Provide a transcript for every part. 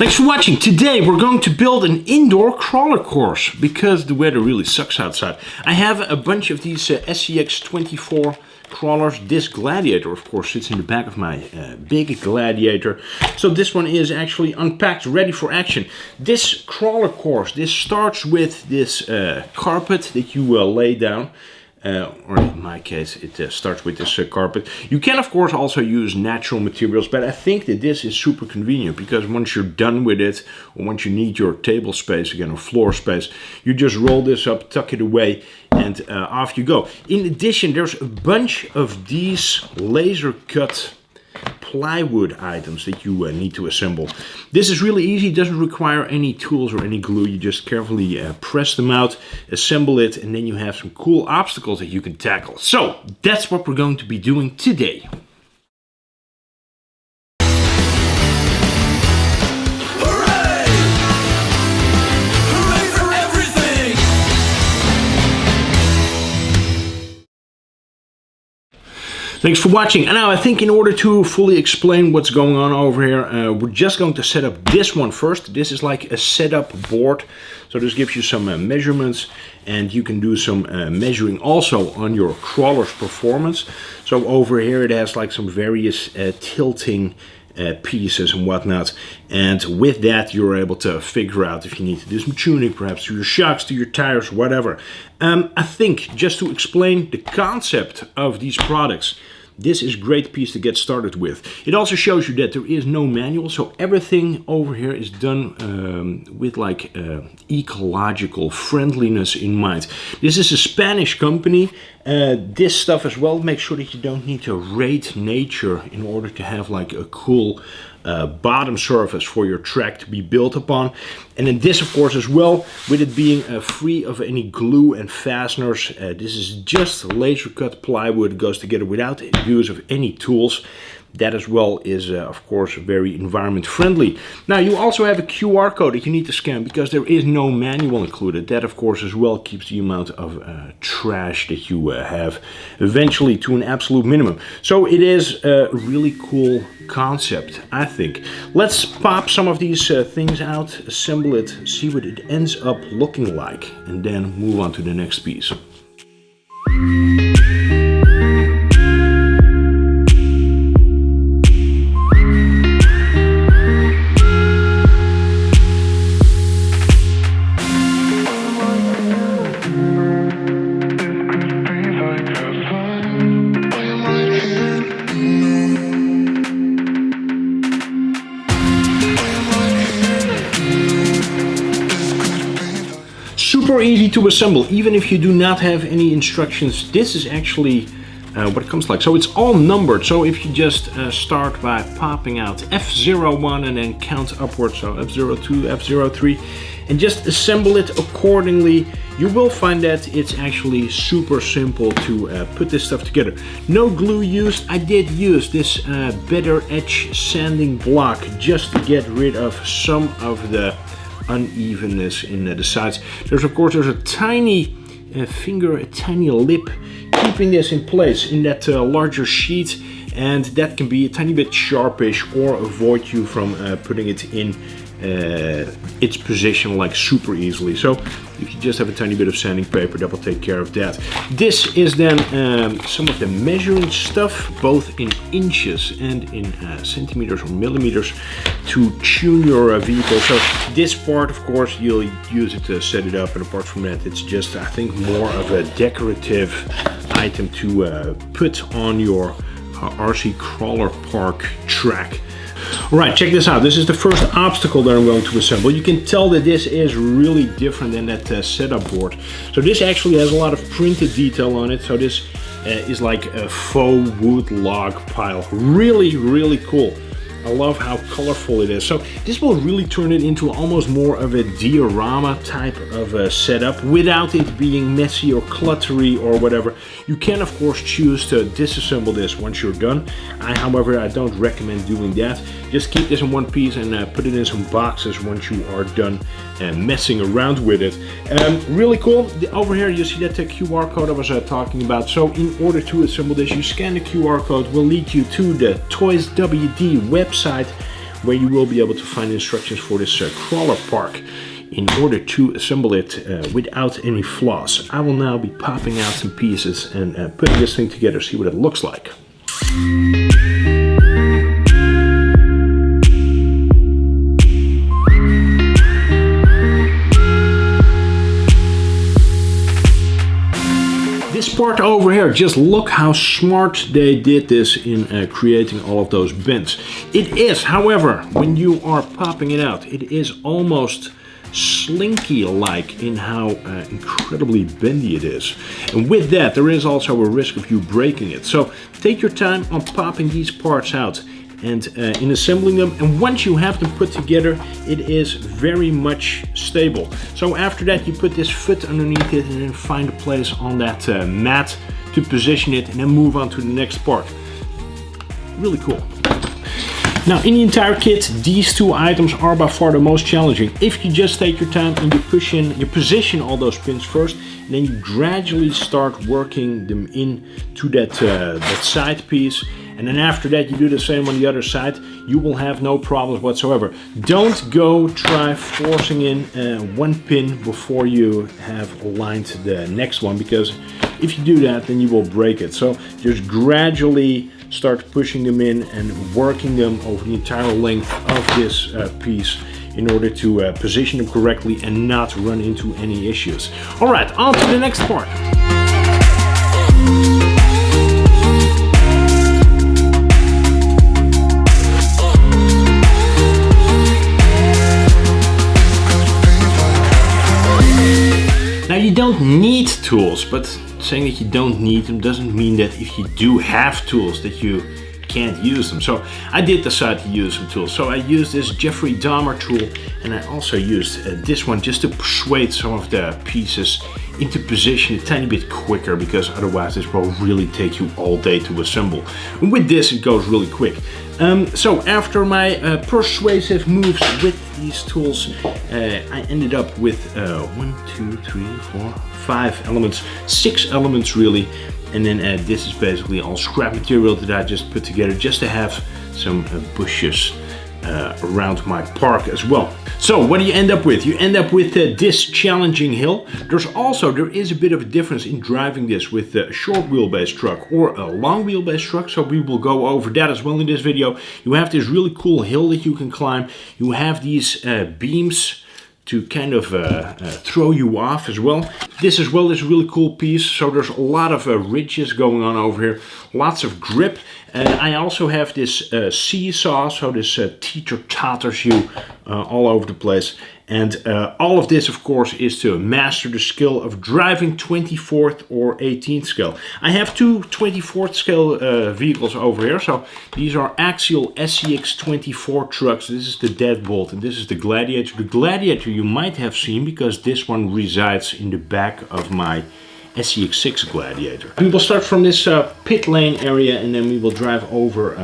Thanks for watching. Today we're going to build an indoor crawler course because the weather really sucks outside. I have a bunch of these SCX24 crawlers. This Gladiator, of course, sits in the back of my big Gladiator. So this one is actually unpacked, ready for action. This crawler course, this starts with this carpet that you lay down. Or in my case, it starts with this carpet. You can, of course, also use natural materials, but I think that this is super convenient because once you're done with it, or once you need your table space again, or floor space, you just roll this up, tuck it away, and off you go. In addition, there's a bunch of these laser cut plywood items that you need to assemble. This is really easy, it doesn't require any tools or any glue. You just carefully press them out, assemble it, and then you have some cool obstacles that you can tackle. So that's what we're going to be doing today. Thanks for watching. And now I think in order to fully explain what's going on over here, we're just going to set up this one first. This is like a setup board. So this gives you some measurements, and you can do some measuring also on your crawler's performance. So over here it has like some various tilting pieces and whatnot, and with that you're able to figure out if you need to do some tuning, perhaps to your shocks, to your tires, whatever. I think just to explain the concept of these products, this is a great piece to get started with. It also shows you that there is no manual, so everything over here is done with like ecological friendliness in mind. This is a Spanish company. This stuff as well, make sure that you don't need to raid nature in order to have like a cool bottom surface for your track to be built upon. And then this, of course, as well, with it being free of any glue and fasteners, this is just laser cut plywood, goes together without the use of any tools. That as well is, of course, very environment friendly. Now you also have a QR code that you need to scan because there is no manual included. That, of course, as well keeps the amount of trash that you have eventually to an absolute minimum. So it is a really cool concept, I think. Let's pop some of these things out, assemble it, see what it ends up looking like, and then move on to the next piece. Super easy to assemble, even if you do not have any instructions. This is actually what it comes like. So it's all numbered. So if you just start by popping out F01 and then count upwards, so F02, F03, and just assemble it accordingly, you will find that it's actually super simple to put this stuff together. No glue used. I did use this better edge sanding block just to get rid of some of the unevenness in the sides. There's a tiny finger, a tiny lip keeping this in place in that larger sheet, and that can be a tiny bit sharpish or avoid you from putting it in its position like super easily. So if you just have a tiny bit of sanding paper, that will take care of that. This is then some of the measuring stuff, both in inches and in centimeters or millimeters, to tune your vehicle. So this part, of course, you'll use it to set it up, and apart from that, it's just, I think, more of a decorative item to put on your RC crawler park track. Alright, check this out. This is the first obstacle that I'm going to assemble. You can tell that this is really different than that setup board. So this actually has a lot of printed detail on it. So this is like a faux wood log pile. Really, really cool. I love how colorful it is. So this will really turn it into almost more of a diorama type of a setup without it being messy or cluttery or whatever. You can, of course, choose to disassemble this once you're done. However, I don't recommend doing that. Just keep this in one piece and put it in some boxes once you are done messing around with it. Really cool. Over here you see that QR code I was talking about. So in order to assemble this, you scan the QR code, will lead you to the ToysWD website, where you will be able to find instructions for this crawler park in order to assemble it without any flaws. I will now be popping out some pieces and putting this thing together, see what it looks like. This part over here, just look how smart they did this in creating all of those bends. It is, however, when you are popping it out, it is almost slinky-like in how incredibly bendy it is. And with that, there is also a risk of you breaking it. So take your time on popping these parts out and in assembling them, and once you have them put together, it is very much stable. So after that, you put this foot underneath it and then find a place on that mat to position it, and then move on to the next part. Really cool. Now, in the entire kit, these two items are by far the most challenging. If you just take your time and you position all those pins first, and then you gradually start working them in to that side piece. And then after that, you do the same on the other side, you will have no problems whatsoever. Don't go try forcing in one pin before you have aligned the next one, because if you do that, then you will break it. So just gradually start pushing them in and working them over the entire length of this piece in order to position them correctly and not run into any issues. All right, on to the next part. Now, you don't need tools, but saying that you don't need them doesn't mean that if you do have tools that you can't use them. So I did decide to use some tools. So I used this Jeffrey Dahmer tool, and I also used this one just to persuade some of the pieces into position a tiny bit quicker, because otherwise this will really take you all day to assemble. And with this, it goes really quick. So after my persuasive moves with these tools, I ended up with 5 elements, 6 elements really. And then this is basically all scrap material that I just put together just to have some bushes around my park as well. So what do you end up with? You end up with this challenging hill. There is a bit of a difference in driving this with a short wheelbase truck or a long wheelbase truck. So we will go over that as well in this video. You have this really cool hill that you can climb. You have these beams to kind of throw you off as well. This as well is a really cool piece. So there's a lot of ridges going on over here, lots of grip. I also have this seesaw, so this teeter-totters you all over the place. And all of this, of course, is to master the skill of driving 24th or 18th scale. I have two 24th scale vehicles over here. So these are Axial SCX24 trucks. This is the Deadbolt and this is the Gladiator. The Gladiator you might have seen because this one resides in the back of my SCX6 Gladiator. We will start from this pit lane area, and then we will drive over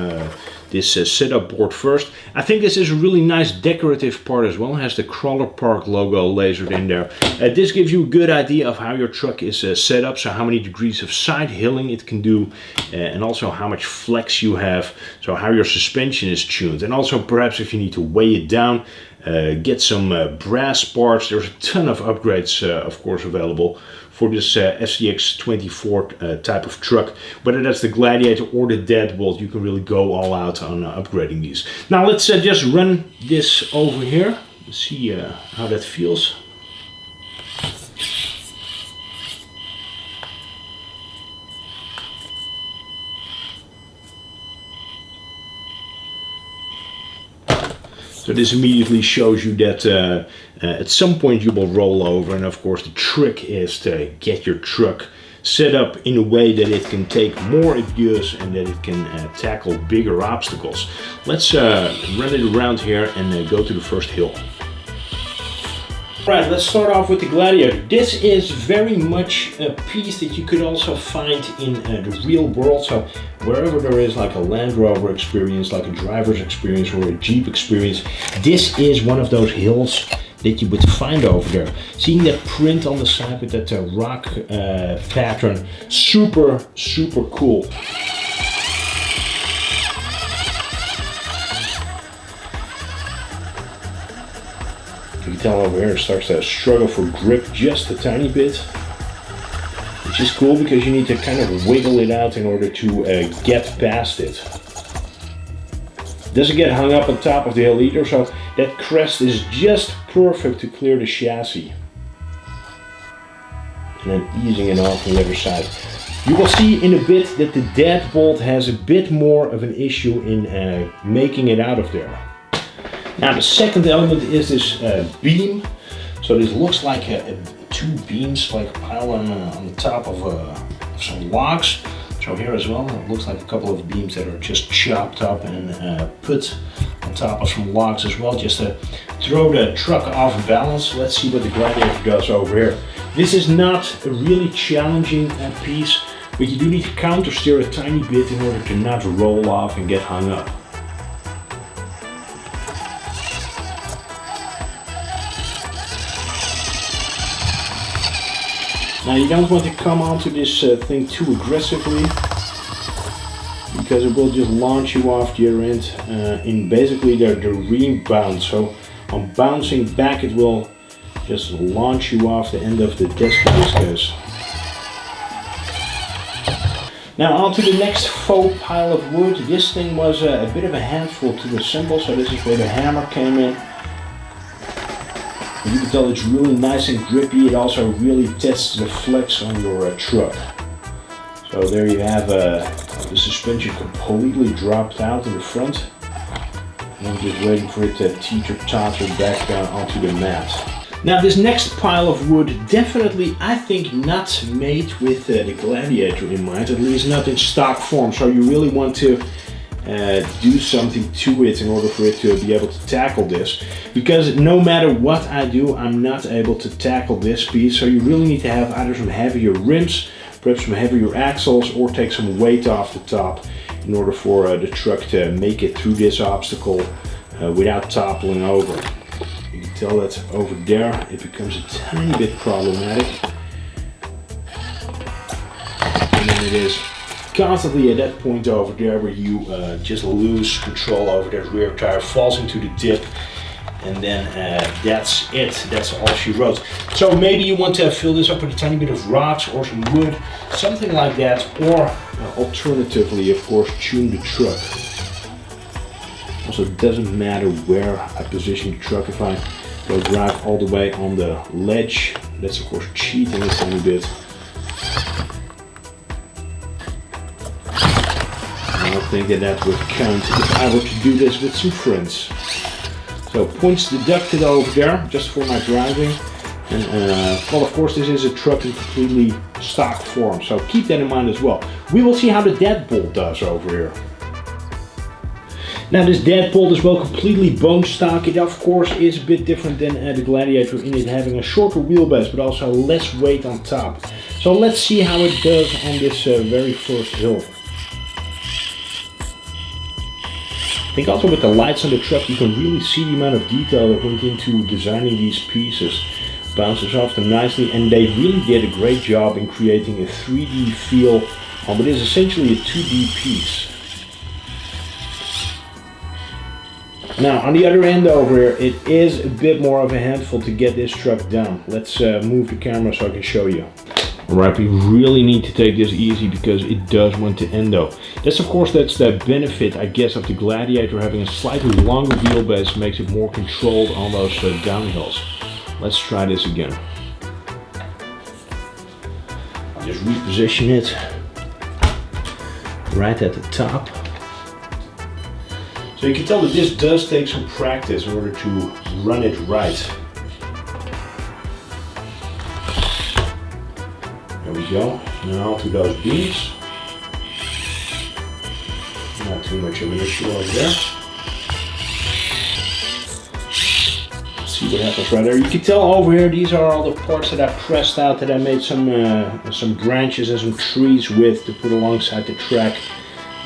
this setup board first. I think this is a really nice decorative part as well. It has the Crawler Park logo lasered in there. This gives you a good idea of how your truck is set up, so how many degrees of side hilling it can do, and also how much flex you have, so how your suspension is tuned, and also perhaps if you need to weigh it down, get some brass parts. There's a ton of upgrades of course available for this SCX24 type of truck. Whether that's the Gladiator or the Deadbolt, you can really go all out on upgrading these. Now let's just run this over here and see how that feels. So this immediately shows you that at some point you will roll over, and of course the trick is to get your truck set up in a way that it can take more abuse and that it can tackle bigger obstacles. Let's run it around here and go to the first hill. Right, let's start off with the Gladiator. This is very much a piece that you could also find in the real world. So wherever there is like a Land Rover experience, like a driver's experience or a Jeep experience, this is one of those hills that you would find over there. Seeing that print on the side with that rock pattern, super cool. You can tell over here it starts to struggle for grip just a tiny bit, which is cool because you need to kind of wiggle it out in order to get past it. Doesn't get hung up on top of the L either, so that crest is just perfect to clear the chassis. And then easing it off on the other side. You will see in a bit that the deadbolt has a bit more of an issue in making it out of there. Now the second element is this beam. So this looks like two beams like piled on the top of some logs. So here as well, it looks like a couple of beams that are just chopped up and put on top of some logs as well, just to throw the truck off balance. Let's see what the Gladiator does over here. This is not a really challenging piece, but you do need to counter steer a tiny bit in order to not roll off and get hung up. Now you don't want to come onto this thing too aggressively, because it will just launch you off the other end in basically the rebound. So on bouncing back it will just launch you off the end of the desk in this case. Now on to the next faux pile of wood. This thing was a bit of a handful to assemble, so this is where the hammer came in. You can tell it's really nice and grippy. It also really tests the flex on your truck. So there you have the suspension completely dropped out in the front. And I'm just waiting for it to teeter-totter back onto the mat. Now this next pile of wood, definitely I think not made with the Gladiator in mind, at least not in stock form. So you really want to do something to it in order for it to be able to tackle this, because no matter what I do, I'm not able to tackle this piece. So you really need to have either some heavier rims, perhaps some heavier axles, or take some weight off the top in order for the truck to make it through this obstacle without toppling over. You can tell that over there it becomes a tiny bit problematic, and then it is constantly at that point over there where you just lose control over that rear tire, falls into the dip, and then that's it. That's all she wrote. So maybe you want to fill this up with a tiny bit of rocks or some wood, something like that, or alternatively, of course, tune the truck. Also, it doesn't matter where I position the truck. If I go drive all the way on the ledge, that's of course cheating a tiny bit. I don't think that would count if I were to do this with some friends. So points deducted over there just for my driving. And well, of course this is a truck in completely stock form, so keep that in mind as well. We will see how the deadbolt does over here. Now this deadbolt is well completely bone stock. It of course is a bit different than the Gladiator in it having a shorter wheelbase but also less weight on top. So let's see how it does on this very first hill. I think also with the lights on the truck you can really see the amount of detail that went into designing these pieces. Bounces off them nicely, and they really did a great job in creating a 3D feel on what is essentially a 2D piece. Now on the other end over here, it is a bit more of a handful to get this truck down. Let's move the camera so I can show you. Alright, we really need to take this easy because it does want to endo. That's of course, that's the benefit, I guess, of the Gladiator. Having a slightly longer wheelbase makes it more controlled on those downhills. Let's try this again. I'll just reposition it right at the top. So you can tell that this does take some practice in order to run it right. There we go. Now to those beams. Not too much of an issue over there. See what happens right there. You can tell over here these are all the parts that I pressed out, that I made some branches and some trees with to put alongside the track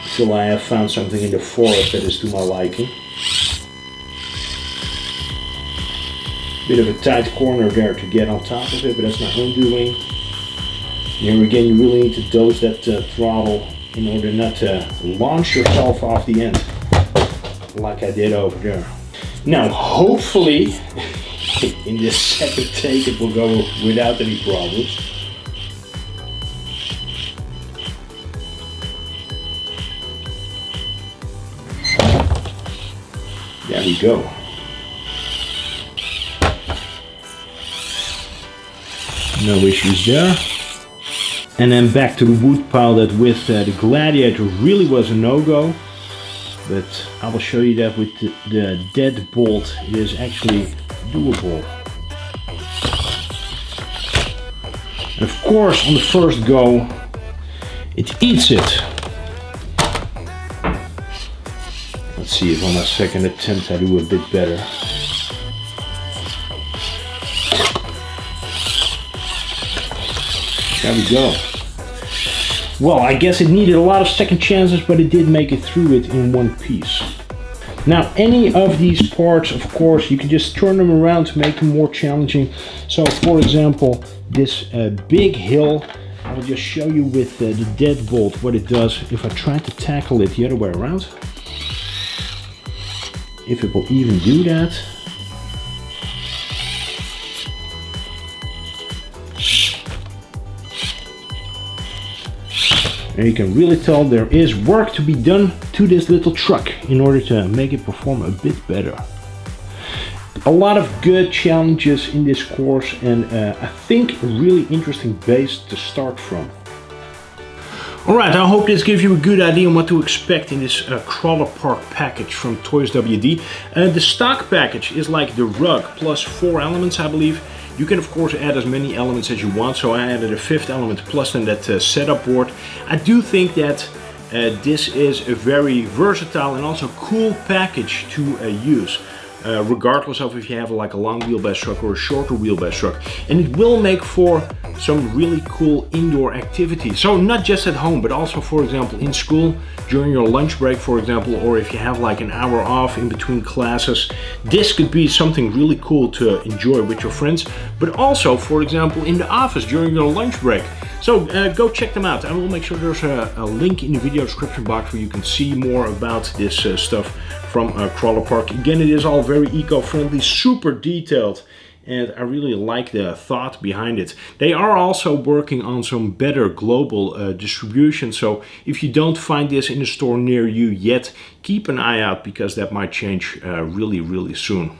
until I have found something in the forest that is to my liking. Bit of a tight corner there to get on top of it, but that's my own doing. Here again, you really need to dose that throttle in order not to launch yourself off the end like I did over there. Now hopefully in the second take it will go without any problems. There we go. No issues there. And then back to the wood pile that with the Gladiator really was a no-go. But I will show you that with the Deadbolt it is actually doable. And of course on the first go it eats it. Let's see if on a second attempt I do a bit better. There we go. Well, I guess it needed a lot of second chances, but it did make it through it in one piece. Now, any of these parts, of course, you can just turn them around to make them more challenging. So, for example, this big hill, I will just show you with the Deadbolt what it does if I try to tackle it the other way around. If it will even do that. And you can really tell there is work to be done to this little truck in order to make it perform a bit better. A lot of good challenges in this course, and I think a really interesting base to start from. Alright, I hope this gives you a good idea on what to expect in this crawler park package from ToysWD. The stock package is like the rug plus 4 elements, I believe. You can of course add as many elements as you want, so I added a 5th element plus then that setup board. I do think that this is a very versatile and also cool package to use. Regardless of if you have like a long wheelbase truck or a shorter wheelbase truck. And it will make for some really cool indoor activity. So not just at home, but also, for example, in school, during your lunch break, for example, or if you have like an hour off in between classes. This could be something really cool to enjoy with your friends, but also, for example, in the office during your lunch break. So go check them out. I will make sure there's a link in the video description box where you can see more about this stuff from Crawler Park. Again, it is all very eco-friendly, super detailed, and I really like the thought behind it. They are also working on some better global distribution, so if you don't find this in a store near you yet, keep an eye out because that might change really soon.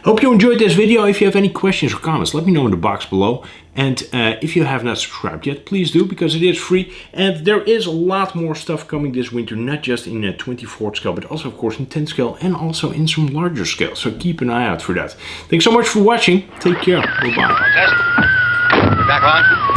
Hope you enjoyed this video. If you have any questions or comments, let me know in the box below. And if you have not subscribed yet, please do, because it is free. And there is a lot more stuff coming this winter, not just in a 24th scale, but also of course in 10 scale and also in some larger scale. So keep an eye out for that. Thanks so much for watching. Take care. Bye-bye. Back on.